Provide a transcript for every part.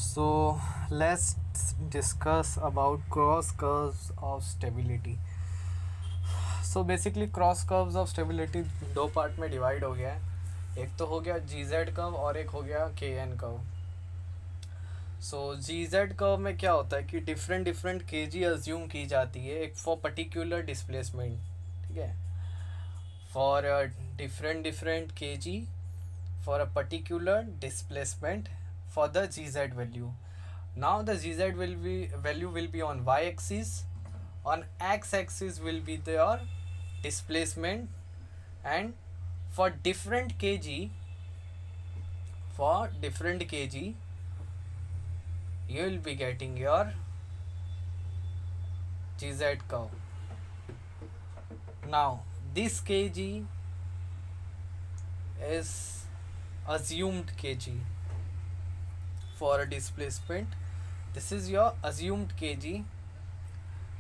So let's discuss about cross curves of stability. So basically cross curves of stability दो part में divide हो गया है. एक तो हो गया जी जेड कर्व और एक हो गया के एन कर्व. सो जी जेड कर्व में क्या होता है कि डिफरेंट डिफरेंट के जी अज्यूम की जाती है एक फॉर पर्टिकुलर डिस्प्लेसमेंट. ठीक है, फॉर डिफरेंट डिफरेंट के जी for a particular displacement for the gz value. Now the gz will be value will be on y axis, on x axis will be their displacement, and for different kg, you will be getting your gz curve. Now this kg is assumed kg for a displacement. This is your assumed kg.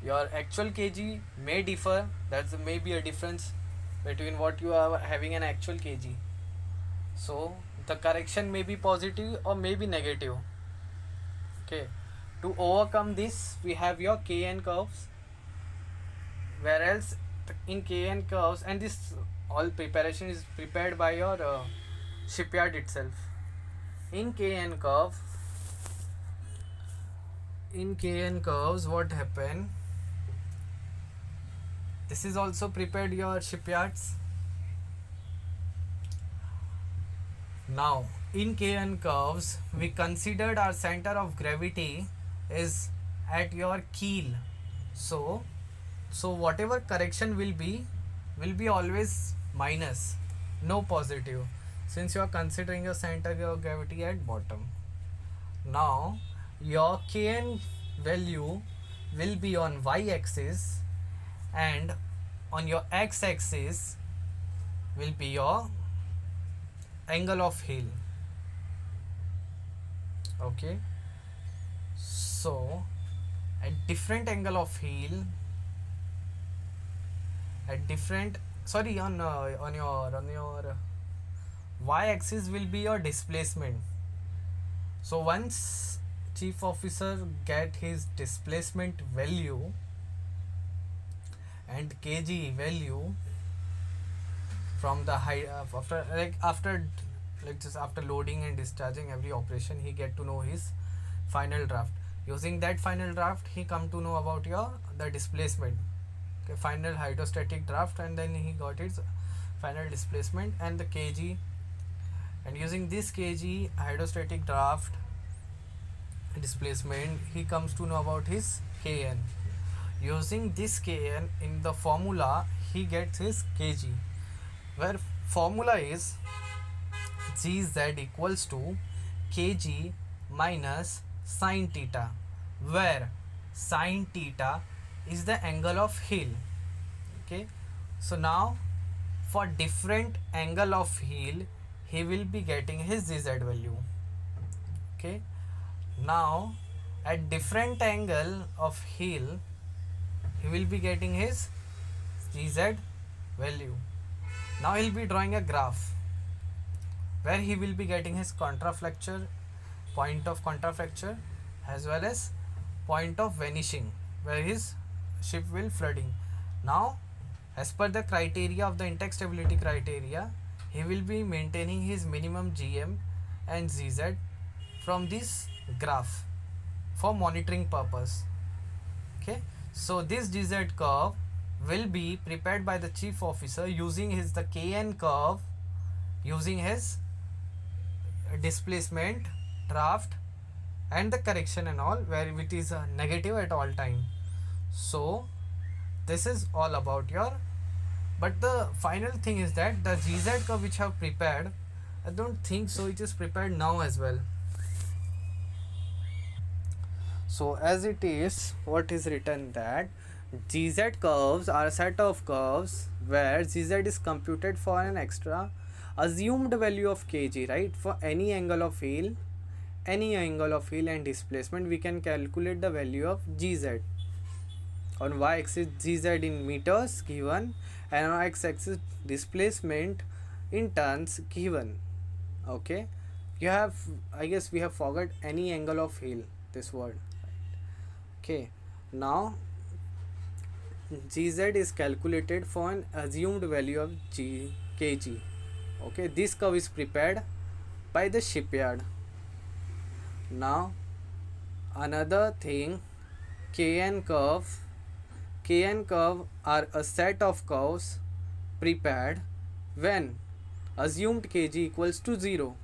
Your actual kg may differ. That's may be a difference between what you are having an actual kg. So the correction may be positive or may be negative. Okay. To overcome this, we have your kn curves. Whereas in kn curves, and this all preparation is prepared by your shipyard itself. In kn curves, what happen? This is also prepared your shipyards. Now in kn curves, we considered our center of gravity is at your keel. So whatever correction will be always minus, no positive, since you are considering your center of gravity at bottom. Now your kn value will be on y axis, and on your x axis will be your angle of heel. Okay, so at different angle of heel, at different on your y axis will be your displacement. So once chief officer get his displacement value and kg value from the high after loading and discharging every operation, he get to know his final draft. Using that final draft, he come to know about the displacement. Okay, final hydrostatic draft, and then he got its final displacement and the kg, and using this kg hydrostatic draft displacement, he comes to know about his kn. Using this kn in the formula, he gets his kg, where formula is gz equals to kg minus sine theta, where sine theta is the angle of heel. Okay, so now for different angle of heel, he will be getting his gz value. Okay, now at different angle of heel, he will be getting his gz value. Now he will be drawing a graph where he will be getting his contraflexure, point of contraflexure, as well as point of vanishing, where his ship will flooding. Now as per the criteria of the intact stability criteria, he will be maintaining his minimum gm and zz from this graph for monitoring purpose. Okay, so this gz curve will be prepared by the chief officer using the kn curve, using his displacement, draft, and the correction and all, where it is negative at all time. So this is all about your, but the final thing is that the gz curve which I have prepared, I don't think so it is prepared now as well. So as it is, what is written that gz curves are a set of curves where gz is computed for an extra assumed value of kg, right? For any angle of heel and displacement, we can calculate the value of gz. On y axis gz in meters given, and on x axis displacement in tons given. Okay, You have, I guess we have forgot any angle of hill, this word. Okay, now gz is calculated for an assumed value of kg. Okay, this curve is prepared by the shipyard. Now another thing, kn curve are a set of curves prepared when assumed kg equals to 0.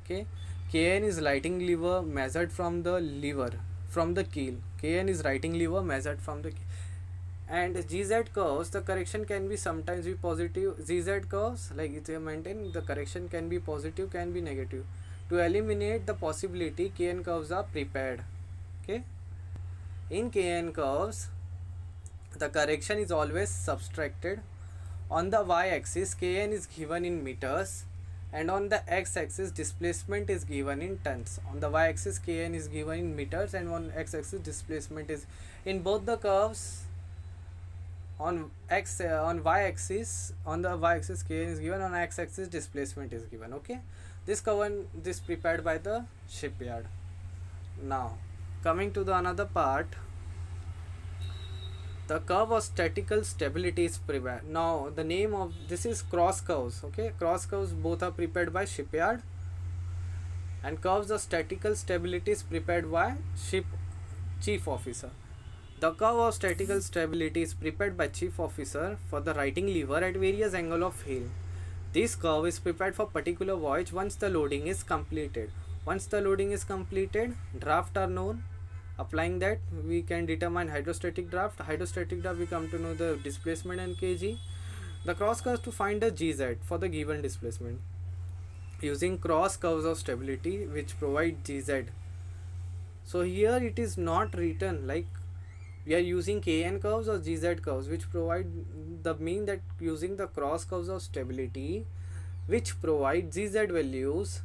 Okay, kn is lighting lever measured from the keel. Kn is writing lever measured from the keel. And gz curves, the correction can be sometimes be positive. Gz curves, like it's maintained, the correction can be positive, can be negative. To eliminate the possibility, kn curves are prepared. Okay, in kn curves the correction is always subtracted. On the y-axis kn is given in meters, and on the x-axis displacement is given in tons. On the y-axis kn is given in meters, and on x-axis displacement is in both the curves. On y-axis, on the y-axis kn is given, on x-axis displacement is given. Okay, this prepared by the shipyard. Now coming to the another part, the curve of statical stability is prepared. Now the name of this is cross curves. Okay, cross curves both are prepared by shipyard, and curves of statical stability is prepared by chief officer. The curve of statical stability is prepared by chief officer for the writing lever at various angle of hill. This curve is prepared for particular voyage once the loading is completed. Once the loading is completed, draft are known. Applying that, we can determine hydrostatic draft. Hydrostatic draft, we come to know the displacement and kg. The cross curves to find the gz for the given displacement using cross curves of stability which provide gz. So here it is not written like we are using kn curves or gz curves, which provide the mean that using the cross curves of stability which provide gz values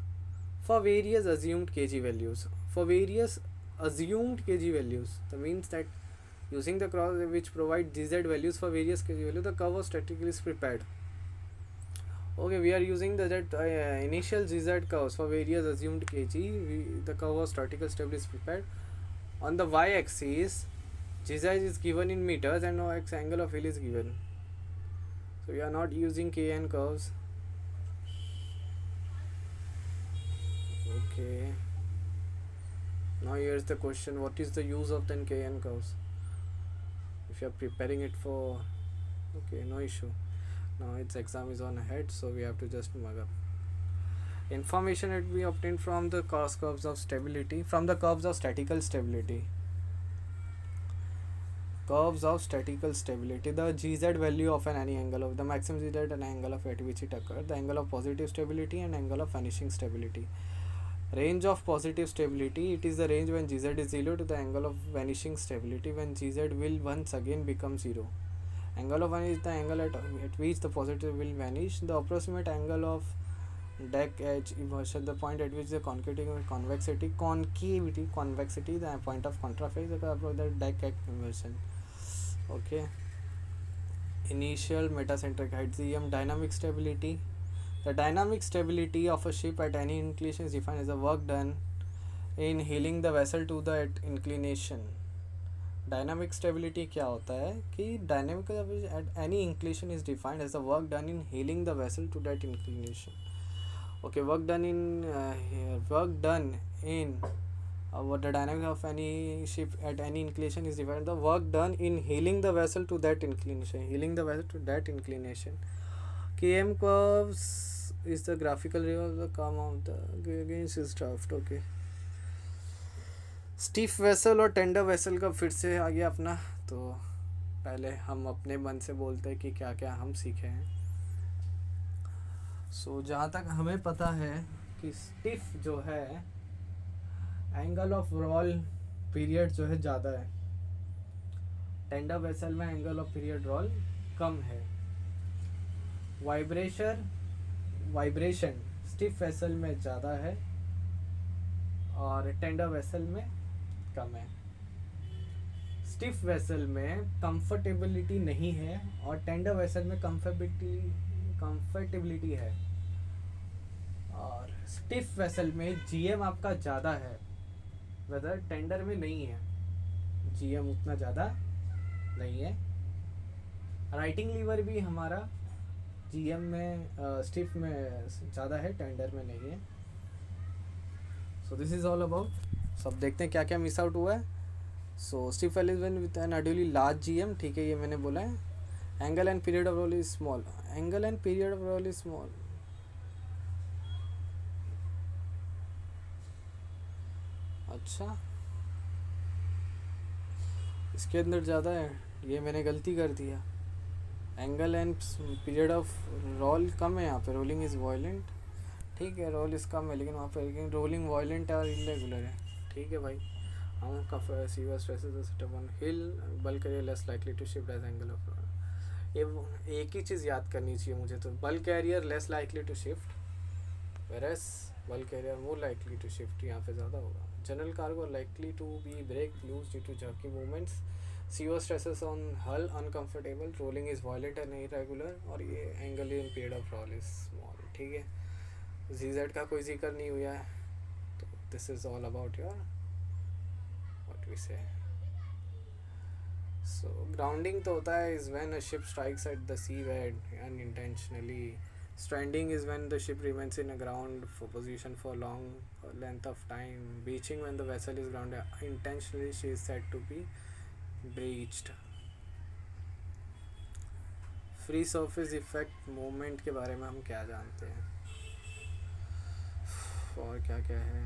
for various assumed kg values. For various assumed kg values, that means that using the cross which provide gz values for various kg values, the curve of statistical is prepared. Okay, we are using the initial gz curves for various assumed kg. The curve of statistical stability is prepared. On the y-axis, gz is given in meters, and x angle of hill is given. So we are not using kn curves. Okay. Now here's the question, what is the use of then kn curves? If you are preparing it for, okay, no issue. Now its exam is on ahead, so we have to just mug up. Information that we obtained from the cross curves of stability, from the curves of statical stability. Curves of statical stability, the gz value of any angle of the maximum gz at an angle of at which it occurred, the angle of positive stability and angle of vanishing stability. Range of positive stability, it is the range when gz is 0 to the angle of vanishing stability when gz will once again become 0. Angle of vanishing is the angle at which the positive will vanish. The approximate angle of deck edge inversion, the point at which the concavity, the point of contrast is the deck edge inversion. Okay. Initial metacentric height, CM. Dynamic stability, the dynamic stability of a ship at any inclination is defined as the work done in heeling the vessel to that inclination. Dynamic stability क्या होता है कि dynamic at any inclination is defined as the work done in heeling the vessel to that inclination. Okay, work done in what the dynamic of any ship at any inclination is defined the work done in heeling the vessel to that inclination. Km curves is the graphical review of the calm of the against his draft. Okay, stiff vessel और tender vessel का फिर से आ गया अपना. तो पहले हम अपने मन से बोलते हैं कि क्या क्या हम सीखे हैं. सो जहाँ तक हमें पता है कि स्टीफ जो है एंगल ऑफ रोल पीरियड जो है ज़्यादा है, टेंडर वेसल में एंगल ऑफ पीरियड रोल कम है. वाइब्रेशन स्टीफ वेसल में ज़्यादा है और टेंडर वेसल में कम है. स्टिफ वेसल में कंफर्टेबिलिटी नहीं है और टेंडर वेसल में कंफर्टेबिलिटी है. और स्टिफ वेसल में जीएम आपका ज़्यादा है, वेदर टेंडर में नहीं है, जीएम उतना ज़्यादा नहीं है। राइटिंग लीवर भी हमारा जीएम में स्टिफ में ज़्यादा है, टेंडर में नहीं है। So this is all about. सब देखते हैं क्या क्या मिस आउट हुआ है। So stiff well is with an ideally large GM, ठीक है, ये मैंने बोला है। Angle and period of role is small, angle and period of role is small. अच्छा, इसके अंदर ज़्यादा है, ये मैंने गलती कर दिया। Angle and period of roll कम है यहाँ पे, रोलिंग इज़ वायलेंट, ठीक है, रोल इस कम है, लेकिन वहाँ पे लेकिन रोलिंग वायलेंट और इरेगुलर है, ठीक है भाई। हम कफ severe stresses setup on hull bulk area less likely to shift as angle of roll. ये एक ही चीज़ याद करनी चाहिए मुझे, तो bulk carrier less likely to shift, versus bulk carrier more likely to shift, यहाँ पे ज़्यादा होगा। General cargo likely to be break loose due to jerky movements, so stresses on hull uncomfortable, rolling is violent and irregular, और ये angle in period of role is small, ठीक है। ZZ का कोई जिक्र नहीं हुआ है, तो this is all about your what we say. So grounding तो होता है is when a ship strikes at the sea bed unintentionally, stranding is when the ship remains in a ground for position for long length of time, beaching when the vessel is grounded intentionally, she is said to be breached। Free surface effect movement के बारे में हम क्या जानते हैं और क्या क्या है।